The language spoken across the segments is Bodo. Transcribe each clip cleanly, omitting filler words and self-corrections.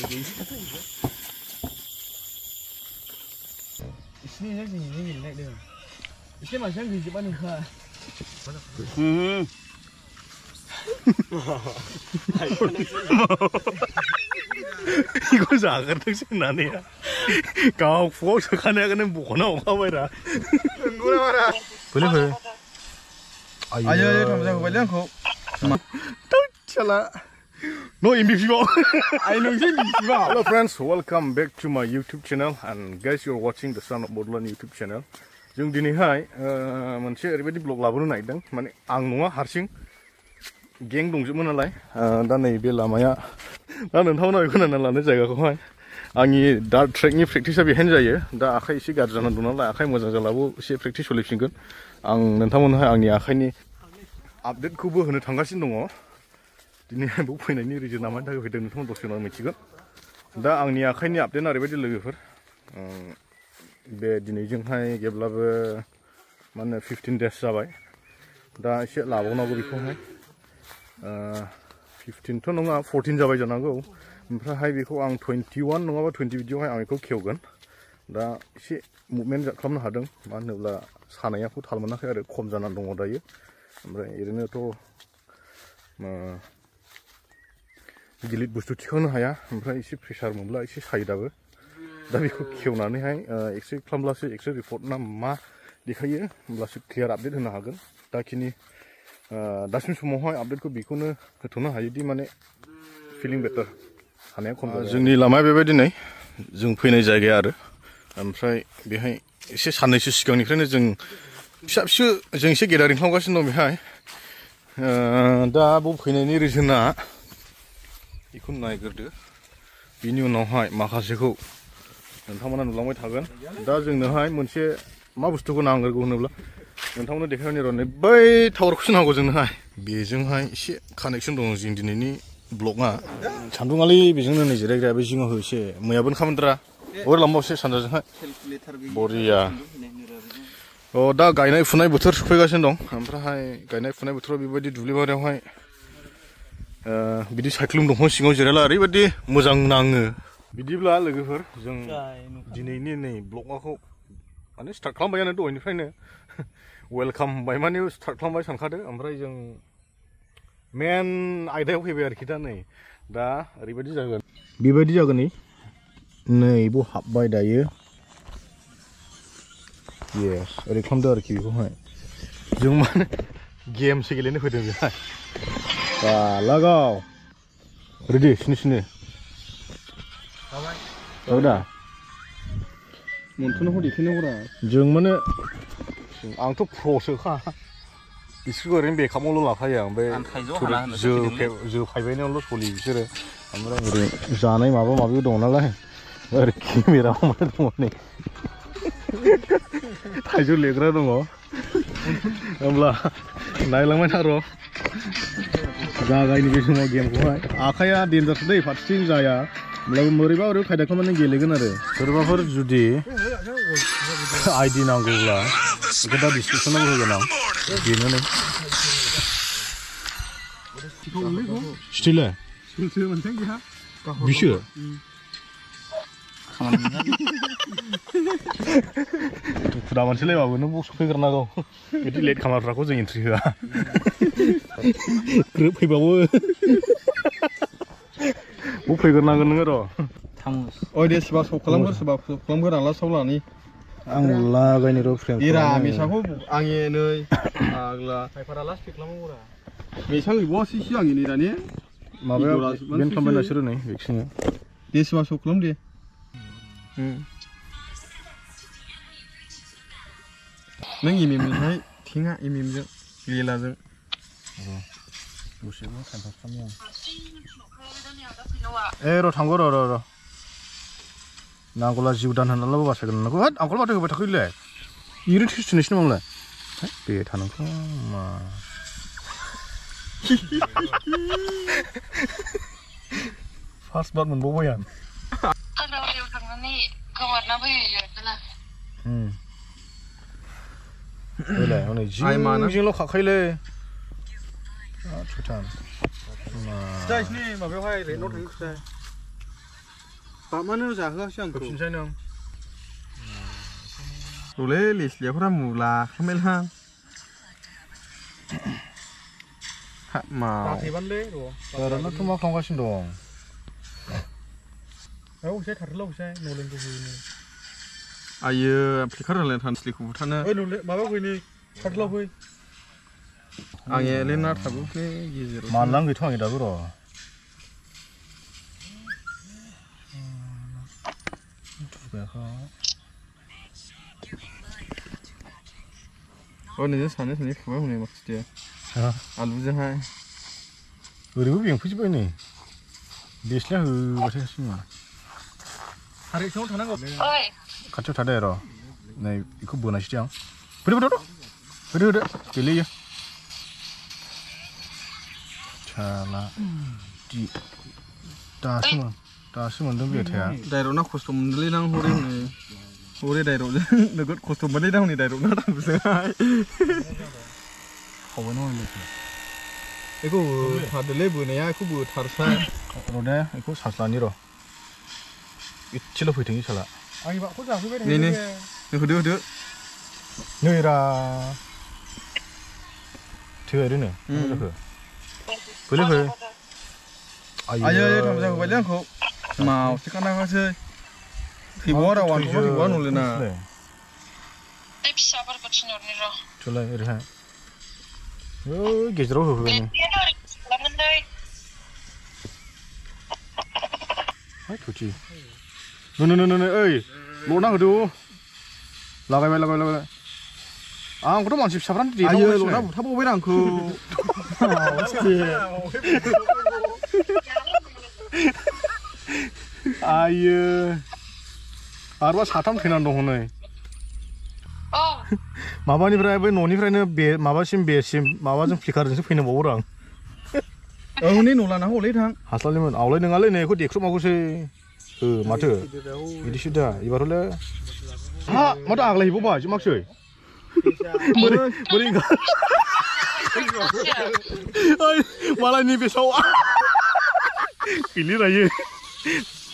Ini yang sini ni naik dia. Ini macam ni cepat ni ha. 이거 작은 등신나네요. 가옥 포스 가네가는 뭐나 오가버라. Ngura mara. 그래 그래. Ayo thằng phải lên khổ. Chala. No MVP ba. Ai nung sih MVP ba. Hello friends, welcome back to my YouTube channel and guys you're watching the Son of Borderland YouTube channel. जों दिनैहाय मोनसे ओरैबायदि ब्लग लाबोनो नागिरदों माने आं नङा हारसिं गें दंजोबो नालाय दा नैबे लामाया दा नोंथांमोना बेखौ नायनानै लानो जायगाखौहाय आंनि डार्ट ट्रेकनि प्रेक्टिसा बेहायनो जायो दा आखाइ एसे गाज्रि जानानै दं नालाय आखाइ मोजां जालाबो एसे प्रेक्टिस सोलिफिनगोन आं नोंथांमोननोहाय आंनि आखाइनि आपडेटखौबो होनो थांगासिनो दङ दिनैहाय बेयाव फैनायनि रिजोना मानि थाखाय फैदों नोंथांमोन दसे उनाव मिथिगोन दा आंनि आखाइनि आपडेटआ ओरैबायदि लोगोफोर बे दिनैजोंहाय जेब्लाबो मा होनो 15 डेज जाबाय दा एसे लाबावनांगौ बेखौहाय 15थ' नङा 14 जाबाय जानांगौ ओमफ्रायहाय बेखौ आं 21 नङाबा 20 बिदियावहाय आं बेखौ खेवगोन दा एसे मुभमेन्ट खालामनो हादों मानो होनोब्ला सानायाखौ थाल मोनाखै आरो खम जानानै दङ दायो ओमफ्राय ओरैनोथ' गिलिर बुस्थु थिखांनो हाया ओमफ्राय एसे प्रेसार मोनब्ला एसे सायो दाबो दा बेखौ खेवनानैहाय एक्सरे खालामब्लासो एक्सरे रिपर्ट ना मा देखायो होमब्लासो क्लियार आपडेट होनो हागोन दाखिनि दासिम समावहाय आपडेटखौ बेखौनो होथ'नो हायोदि माने फिलिं बेटार हानाया खम जोंनि लामाया बेबायदिनो जों फैनाय जायगाया आरो ओमफ्राय बेहाय एसे साननैसो सिगांनिफ्रायनो जों फिसा फिसौ जों एसे गेदारिं खालामगासिनो दं बेहाय दा बाव फैनायनि रिजोना बेखौ नायग्रोदो बिनि उनावहाय माखासेखौ नोंथांमोना नुलांबाय थागोन दा जोंनोहाय मोनसे मा बुस्थुखौ नांगौ होनोब्ला नोंथांमोना देखायनाय र' बै टावारखौसो नांगौ जोंनोहाय बेजोंहाय एसे कानेक्सन दङ जों दिनैनि ब्लगआ सान्दुङालै बेजोंनो नै जिरायग्राया बे जिङाव एसे मैयाबो खामानिद्रा अर लांबावसै सानजाजोंहाय बरिया अ दा गायनाय फुनाय बोथोर सफैगासिनो दं ओमफ्रायहाय गायनाय फुनाय बोथोराव बेबायदि दुब्लि बारियावहाय बिदि सायख्लुम दंफां सिङाव जिरायला ओरैबायदि मोजां नाङो बिदिब्ला लोगोफोर जों दिनैनि नै ब्लगखौ माने स्टार्ट खालामबायानो दहायनिफ्रायनो वेलकाम बाय माने स्टार्ट खालामबाय सानखादो ओमफ्राय जों मेन आयदायाव फैबाय आरोखि दा नै दा ओरैबायदि जागोन बेबायदि जागोन नै बाव हाबबाय दायो येस ओरै खालामदो आरोखि बेखौहाय जों माने गेमसो गेलेनो फैदों बेहाय लागाव रेडि सिनि औ दा मोनथ'नो देखायनो हरा जों माने आंथ' प्र'सोखा बिसोरखौ ओरैनो बेकआपआवल' लाफायो आं बे जोफायबायनायावल' सलियो बिसोरो ओमफ्राय ओरै जानाय माबा माबि दं नालाय ओरै केमेरा हमनाय दङ नै थाइजौ लेग्रा दङ होमब्ला नायलांबाय था र' जागायनि बे समाव गेमखौहाय आखाइया डेन्जारसो दै फारसेथिं जाया होमब्लाबो बोरैबा ओरै खायदा खालामनानै गेलेगोन आरो सोरबाफोर जुदि आइडि नांगौब्ला बेखौ दा डिसक्रिपसनाव होगोन आं बेनो नै स्टिलाय बिसो खुदा मानसिलायबाबो नों बक्स फैग्रोनांगौ बिदि लेट खालामग्राखौ जों एन्ट्रि होआ ग्रोब फैबावो फैग्रोनांगोन नोङो र' अय दे सोरबा सल्भ खालामगोन सोरबा खालामगोन आं लास्टआव लानि आं लागायनो र' फ्रेम इरा मेसाखौ आंनि नै आग्ला खायफारा लास्ट पिक खालामगौरा मेसा गैबावासै सिगांनि नै दानि माबाया बेन खालामबाय नोंसोरो नै भेक्सिना दे सोरबा सल्भ खालाम दे नों एमएमजोंहाय थिङा एमएमजों लेलाजों दसेबो टाइम पास खालामो आं र' थांगौ र' नांगौला जिउ दान होनानैबो बासायगोन नोंखौ होद आंखौल' माथो होबाय थाखैलै इरैनो थैसुनोसै नामालाय बे थानांगौ मा फार्स्ट बार मोनबावबाय आं हाग्राबारियाव थांनानै गोमोरना फैयो बेलाय हनै जिंल' खाखायोलै फिथाइसनि माबायावहाय रेन्टआव थाङो फिथाइ 밥만으로 자그하시 않고. 급신사는. 원래 리스리아프라 몰라 카멜한. 마. 대반래 로. 나는 또 막 강가신동. 아우 새 다르러 오세 노랭 거 보이네. 아예 플리카르는 탄슬리고 타는. 노래 마바 보이네. 다르러 보이. 앙에 레나 타고게 예제로. 만랑 그 통이다 그러. 오늘 산에 산에 그거 보내 막 진짜. 알루전 하이. 그리고 비행 푸지 보이네. 리스리아 어떻게 하시냐? 다리 좀 타는 거. 같이 타대로. 네 이거 뭐나 시장. 그래. 길리야. 차라. 디. 다시면 좀 비슷해야. 다이로나 코스튬 들리랑 호레네. 호레 다이로. 너그 코스튬 들리랑 니 다이로나 무슨 하이. 어머나 이거 다들 레브네야. 이거 뭐 다르사. 로네 이거 사슬라니로. 이 칠로 보이더니 살아. 아니 봐 혼자 후배네. 네네. 그래. 너희라. 되어리네. 그래. 아예 잠자 그 관련 거. 마 어떻게 나가 가서. 디보라 완전 올려나. Lepsa berkecil-kecil. 졸라 이래. 계절로 그거네. 아이 좋지. 너너너너 어이. 로나 그도. 라가면. 아, 그럼 안 집사람 뒤에 아예 로나 타보베랑 그. 아예. 아르바 사탐 되는 동네. 마바니프라이 왜 노니프라이는 배 마바심 배심 마바좀 플리카르에서 피는 뭐랑. 오늘 놀라나 홀레 당. 하살리면 아울레 능알레 네 그디 엑스로 마고세. 그 마트. 이디시다 이바를레. 아, 맞다 아글레 이거 봐. 좀 막셔. 머리인가? 아이, 말아니 비싸워. 길리라 얘.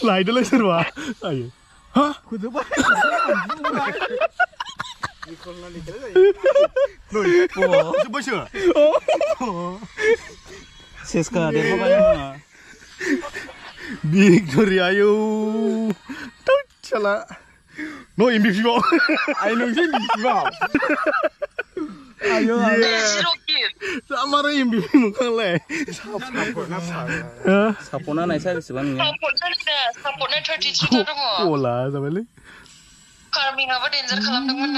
라이드를 serva. 아이. 하? 그저 봐. 뭐셔? 세스카 데모 가냐. 빅토리아요. 또 너 임비 피고. 아이 너 이제 미치마. 아유. 사마로 임비 피는 걸래. 사포나 나이 서비스 받는 게. 사포나 33 dong. 꼴라 잡을래? Farming-aba danger खालामदोंमोन नो.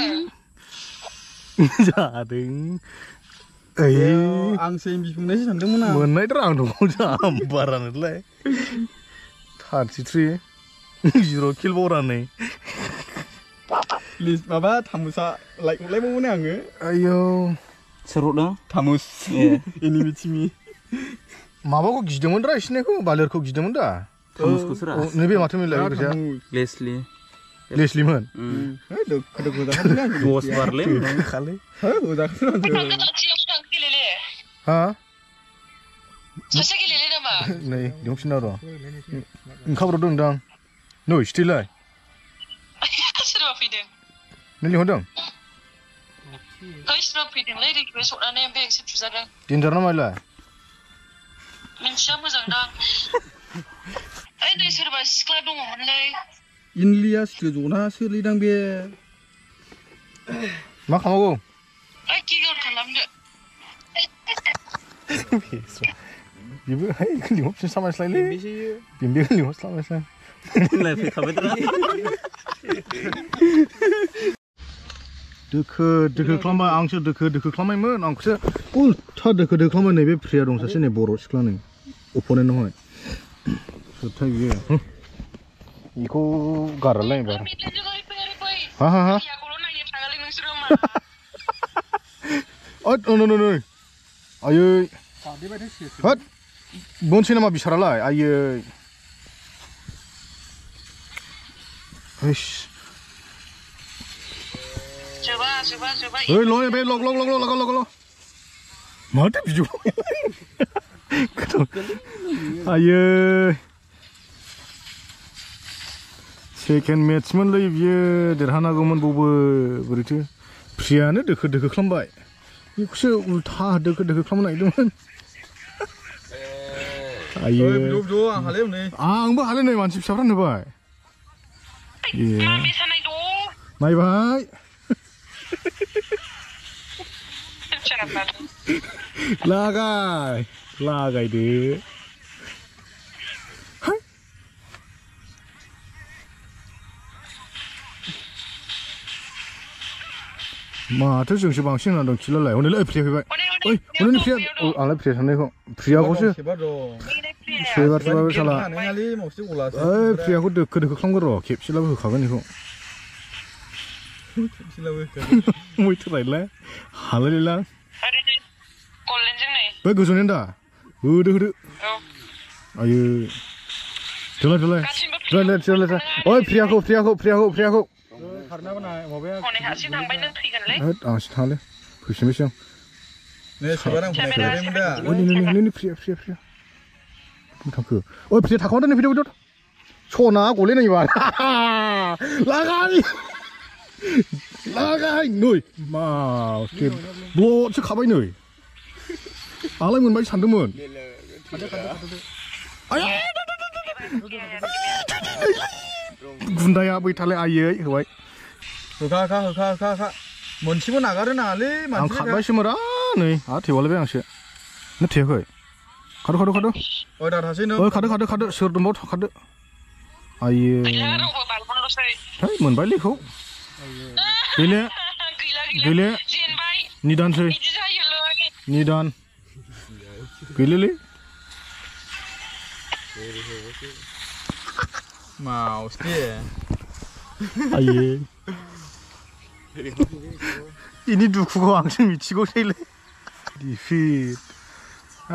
자등. 에이. 앙세 비품내시 산दोंमोन. मोननायथ' आं दङ बारानोलाय 33 0 किल बरानै 리스 마바 타무사 라이크 레모네 आङो. 아유. 세로다? 타무스. 예. 이니 미치미. 마바고 기정은다 시네고 발레르코 기정은다. 타무스코 쓰라. 네베 맡으면라 그자. 레슬리. 레슬리먼. 그다 하냐. 도스 바르레. 칼레. 그다 하냐. 하? 사실 길리네 마. 네, 용신나로. 카브로 등당. 너 스틸라이. Sudah feeding. 닐리 혼당. Kau sudah feeding lagi di besok nane yang baik sih bisa dah. 딘저나 말라. Mensiapa zangdang. Dari serba sekolah dong mulai. 인리아 스튜디오나 슬리당 비. 막 하고. Kigal kalam deh. 이거 헤이 클리 없이 사마슬라이. 빈비 클리 없이 사마슬라이. 라이프 가베드라. 드크 클라마 앙서 드크 클라마이면 앙서 꿀타 드크 클라마 네베 프리아 동사시 네 보로 시클라네. 오포네는 호. 좋다 위에. 이거 가라래 봐. 하하하. 노노노. 아유. 헛. 뭔 시네마 비샤랄라. 아유. 아이씨. Coba. 어이 로에 베 록. 뭐한테 비주. 그럼. 아유. Second मेट्समोनलै बियो देरहानांगौमोन बबो बोरैथो फ्रियानो दोखो दोखो खालामबाय बेखौसो उल्था दोखो दोखो खालामनो नागिरदोंमोन आयो आंबो हालै नै मानसि फिसाफ्रानो होबाय नायबाय लागायदो माथो जोंसो बांसिन होना दं खिलालाय हनै फ्रिया फैबाय ओइ हनै फ्रिया आंलाय फ्रिया साननायखौ फ्रियाखौसो सेबारबाबो साला ओइ फ्रियाखौ दोखो दोखो खालामगोन र' खेबसेलाबो होखागोन बेखौ मैथो रायलाय हालायलाय बै गोजौनि दा होदो आयो थोलाय ओइ फ्रियाखौ आंसो थाङालै फैफिनबायसो आं फ्रिया थांखो ओइ फ्रिया थाखावदो नै फैदो सना गले नायबा लागाय नै मा ब्लडसो खाबाय नै आंलाय मोनबाय सानदोंमोन गुन्दाया बैथालाय आयै होबाय होखा मोनसेबो नागारो नाङालै आं खारबायसोमोन नै आरो थेवालायबाय आंसो नों थेयाखै खारदो खारदो सोर दंबावो खारदो आयो है मोनबाय लेखौ गैले निदानसै निदान गैलेलै मावसथे आयो इनि दुखुखौ आंसो मिथिगौसैलै डिफिट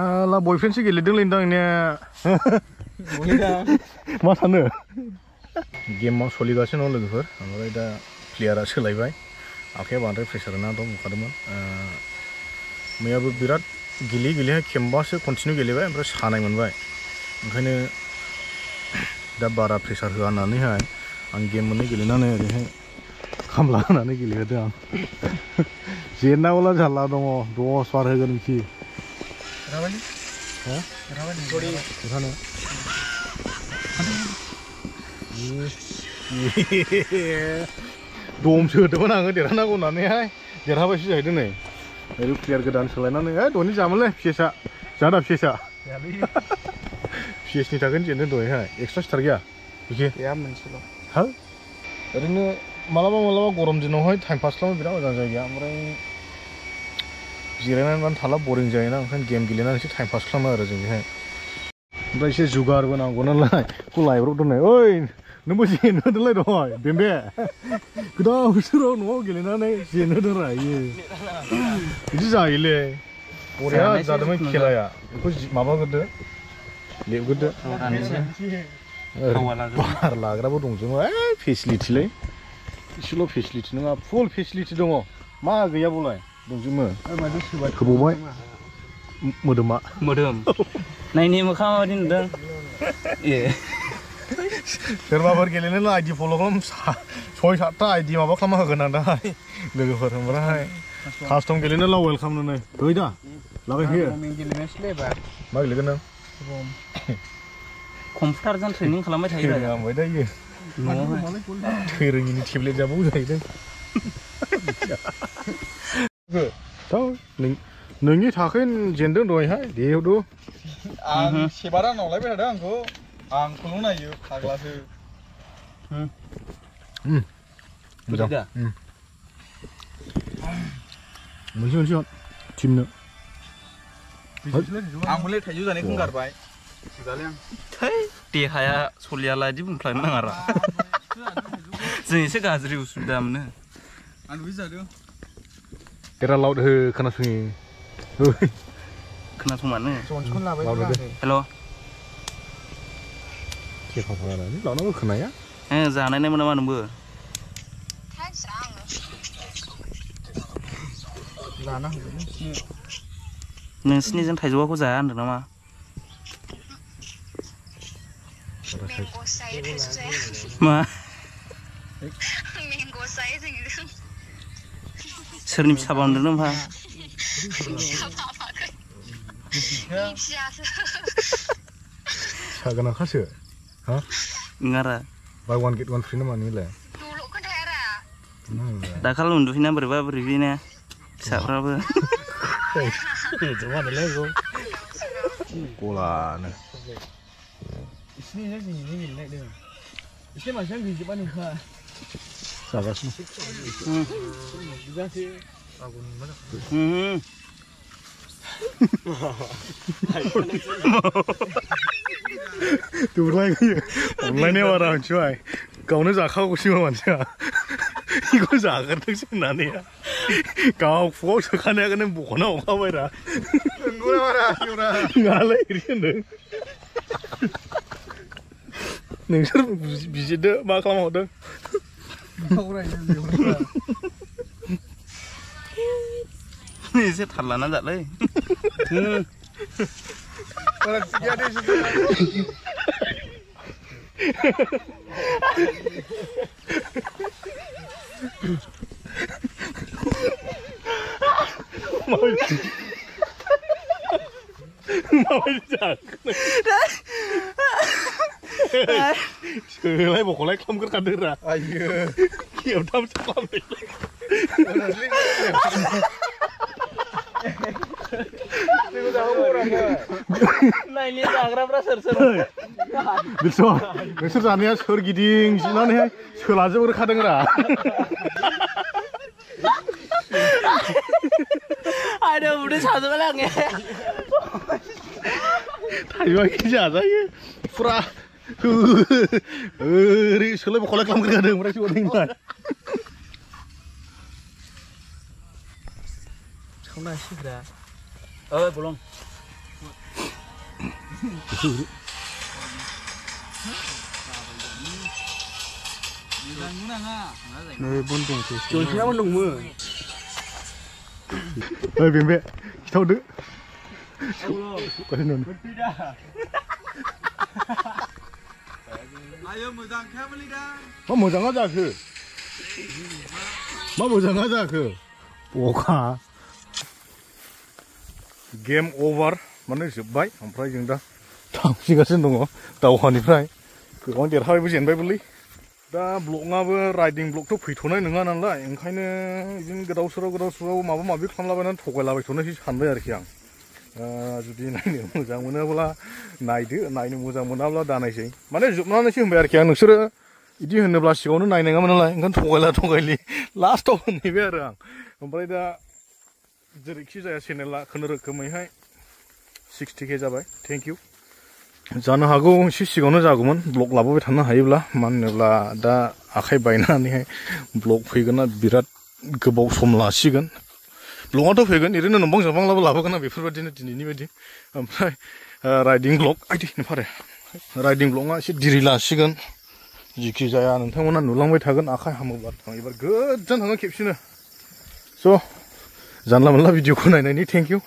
आला बयफ्रेन्डसो गेलेदोंलै दां ने मा सानो गेमाव सोलिगासिनो दं लोगोफोर ओमफ्राय दा प्लेयारा सोलायबाय आखाइया बांद्राय प्रेसार होना दं बुंखादोंमोन मैयाबो बिराद गेलेहाय खेमबासो कन्टिनिउ गेलेबाय ओमफ्राय सानाय मोनबाय ओंखायनो दा बारा प्रेसार होआ होननानैहाय आं गेम मोननै गेलेनानै ओरैहाय खामला होनानै गेलेहोदों आं जेननांगौला जारला दङ 10 बार होगोन बिखि दमसो होदोंमोन आङो देरहानांगौ होननानैहाय देरहाबायसो जाहैदों नै ओरै प्लेयार गोदान सोलायनानै दहनि जामोनलै पिएसआ जादा पिएसआ पिएसनि थाखायनो जेनदों दहायहाय एक्सट्रा स्टार गैया गैया मोनसेल' हा ओरैनो मालाबा गरम दिनावहाय टाइम पास खालामनो बिराद मोजां जायगाया ओमफ्राय जिरायनानै थाला बरिं जायोना ओंखायनो गेम गेलेनानैसो टाइम पास खालामो आरो जों बेहाय ओमफ्राय एसे जुगारबो नांगौ नालाय खौ लायब्रबदोंनाय ओइ नोंबो जेनहोदोंलाय दहाय बेम्बे गोदाव सोराव न'आव गेलेनानै जेनहोदोंरा इयो बिदि जायोलै बरिया जादोंमोन खेलाया बेखौ माबाग्रोदो लेबग्रोदो बार लाग्राबो दंजोबो फेसिलिटिलै एसेल' फेसिलिटि नङा फुल फेसिलिटि दङ मा गैया बलाय दंजोबो होबावबाय मोदोम नायनि मोखां माबायदि नुदों सोरबाफोर गेलेनो आइडि फल' खालाम 6-7टा आइडि माबा खालामना होगोन आं दाहाय लोगोफोर ओमफ्राय कास्टम गेलेनो लाव वेलकामनो नै गै दा लागायफैयो मा गेलेगोन नों कम्पिउटारजों ट्रेनिं खालामबाय थायो ओमफ्राय दा इयो थैरोङिनि टेब्लेट जाबावो जाहैदों नोंनि थाखाय जेनदों दहायहाय देवदु आं सेबारा नावलायबाय थादों आंखौ आंखौल' नायो फाग्लासो मोजां मोनसे टिमनो आंबोलै थाइजौ जानायखौ गारबाय देहाया सलियाला बिदि बुंफ्लांनो नाङा र' जों एसे गाज्रि उसुबिदा मोनो आं बिदि जादों तेरा लाउड हो खोनासङि खोनासंमानो हेल' लाउडआबो खोनाया जानाय नायमोन नामा नोंबो नोंसिनिजों थाइजौखौ जाया होनदों नामा मा Mango size जों सोरनि फिसा बावदों नोंहा सागोना खासो हा ngaरा buy one get one free नामा नोंलाय dulu खोन्थायारा दाखाल उन्दुफिना बोरैबा बोरैबिना फिसाफ्राबो गलानो इसनि जोंनि गेलेनायदों इसनि मानसियानो गैजोबानो खा जागासिनो बिदासो दुरलाय अनलायनायाव आरो मिथिबाय गावनो जाखागौसैमा मानसिया बेखौ जाग्रोथोंसै होननानै गाव खुगाव सोखानायाखौनो बख'ना हरखाबायरा नङालाय ओरै होनदों नोंसोर बिजिरदो मा खालामहरदों एसे थाल लाना जालै सोलाय बख'लाय खालामग्रोखादोरा आयो खेबथामसो खालामबाय नायनि जाग्राफ्रा सोर सोर नोंसोर जानाया सोरगिदिं जिनानैहाय सोलाजोबग्रोखादोंरा ada udah satu lang ya थाइबाखि जाजायो फुरा ओरै सोलाय बख'लाय खालामग्रोखादों ओमफ्राय सोलायबाय Kamu nasi dah. Belum. 네 번동 저 그냥 번동문 뱀배 기타오드 꺼내놓는 아유 무장 캐물리다 모장하자 모장하자 뭐가 게임 오버 माने जोबबाय ओमफ्राय जों दा थांसिगासिनो दङ दावहानिफ्राय गोबां देरहाबायबो जेनबायबोलै दा ब्लगआबो राइडिं ब्लगथ' फैथ'नाय नङा नालाय ओंखायनो बिदिनो गोदाव सोराव माबा माबि खालामलाबायनानै थगायलाबायथ'नोसै सानबाय आरोखि आं जुदि नायनो मोजां मोनोब्ला नायदो नायनो मोजां मोनाब्ला दानायसै माने जोबनानैसो होनबाय आरोखि आं नोंसोरो बिदि होनोब्ला सिगाङावनो नायनाय नङामोन नालाय ओंखायनो थगायलि लास्टआव होनहैबाय आरो आं ओमफ्राय दा जेरैखि जाया चेनेला खुनुरोखोमैहाय 60K जाबाय थेंक इउ जानो हागौ एसे सिगाङावनो जागौमोन ब्लग लाबोबाय थानो हायोब्ला मानो होनोब्ला दा आखाइ बायनानैहाय ब्लग फैगोना बिराद गोबाव सम लासिगोन ब्लगआथ' फैगोन ओरैनो नंबां जाबांलाबो लाबोगोन आं बेफोरबायदिनो दिनैनि बायदि ओमफ्राय राइडिं ब्लग आइदि नुफारे राइडिं ब्लगआ एसे दिरि लासिगोन जिखि जाया नोंथांमोना नुलांबाय थागोन आखाइ हामोब्ला एबार गोजान थाङो खेबसेनो स' जानला मोनला भिडिअखौ नायनायनि थेंक इउ